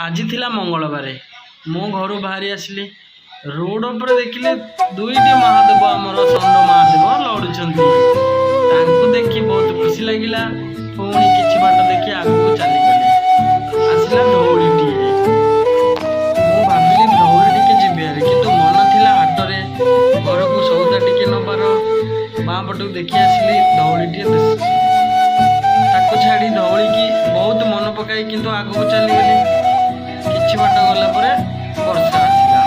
ଆଜି ଥିଲା ମଙ୍ଗଳବାର। ମୁଁ ଘରୁ ବାହାରି ଆସିଲି। ରୋଡ଼ ଉପରେ ଦେଖିଲି ଦୁଇଟି ମହାଦେବ, ଆମର ଷଣ୍ଢ ମହାଦେବ ଲଢ଼ୁଛନ୍ତି। ତାଙ୍କୁ ଦେଖି ବହୁତ ଖୁସି ଲାଗିଲା। ପୁଣି କିଛି ବାଟ ଦେଖି ଆଗକୁ ଚାଲିଗଲି। ଆସିଲା ଧଉଳିଟିଏ। ମୁଁ ଭାବିଲି ଧଉଳି ଟିକେ ଯିବି ହାରି, କିନ୍ତୁ ମନ ଥିଲା ହାଟରେ ଘରକୁ ସଉଦା ଟିକେ ନେବାର। ବାଁ ପଟକୁ ଦେଖି ଆସିଲି, ଧଉଳିଟିଏ ଦିଶୁଛି। ତାକୁ ଛାଡ଼ି ଧଉଳିକି ବହୁତ ମନେ ପକାଇ କିନ୍ତୁ ଆଗକୁ ଚାଲିଗଲି। କିଛି ବାଟ ଗଲା ପରେ ବର୍ଷା ଆସିଲା।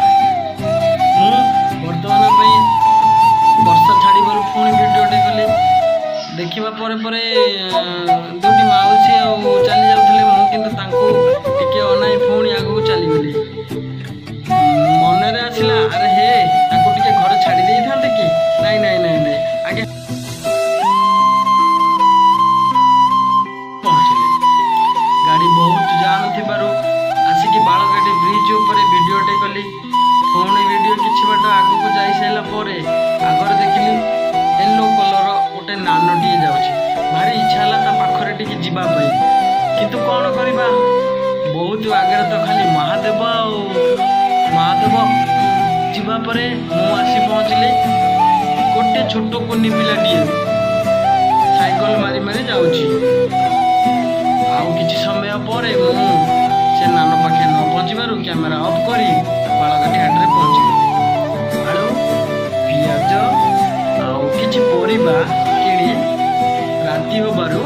ମୁଁ ବର୍ତ୍ତମାନ ପାଇଁ ବର୍ଷା ଛାଡ଼ିବାରୁ ପୁଣି ଭିଡ଼ିଓଟେ କଲି। ଦେଖିବା ପରେ ଦୁଇଟି ମାଉସୀ ଆଉ ଚାଲି ଯାଉଥିଲେ। ମୁଁ କିନ୍ତୁ ତାଙ୍କୁ ଟିକେ ଅନାଇ ପୁଣି ଆଗକୁ ଚାଲିଗଲି। ମନରେ ଆସିଲା, ଆରେ ହେ, ତାକୁ ଟିକେ ଘରେ ଛାଡ଼ି ଦେଇଥାନ୍ତେ କି? ନାଇଁ ନାଇଁ ନାଇଁ ନାଇଁ ଆଜ୍ଞା। ପହଞ୍ଚିଲି। ଗାଡ଼ି ବହୁତ ଜାମ୍ ଥିବାରୁ ଆସିକି ବାଳକାଟି ବ୍ରିଜ ଉପରେ ଭିଡ଼ିଓଟେ କଲି। ପୁଣି ଭିଡ଼ିଓ କିଛି ବାଟ ଆଗକୁ ଯାଇସାରିଲା ପରେ ଆଗରେ ଦେଖିଲି ୟେଲୋ କଲର ଗୋଟେ ନାନଟିଏ ଯାଉଛି। ଭାରି ଇଚ୍ଛା ହେଲା ତା ପାଖରେ ଟିକେ ଯିବା ପାଇଁ, କିନ୍ତୁ କ'ଣ କରିବା, ବହୁତ ଆଗରେ ତ ଖାଲି ମହାଦେବ ଆଉ ମହାଦେବ। ଯିବା ପରେ ମୁଁ ଆସି ପହଞ୍ଚିଲି। ଗୋଟେ ଛୋଟ କୁନି ପିଲାଟିଏ ସାଇକେଲ ମାରି ମାରି ଯାଉଛି। ଆଉ କିଛି ସମୟ ପରେ ମୁଁ ସେ ନାନ ପାଖେ ନ ପହଞ୍ଚିବାରୁ କ୍ୟାମେରା ଅଫ୍ କରି ବାଳକାଟି ହାଟରେ ପହଞ୍ଚିଗଲି। ଆଳୁ, ପିଆଜ ଆଉ କିଛି ପରିବା କିଣି ରାତି ହେବାରୁ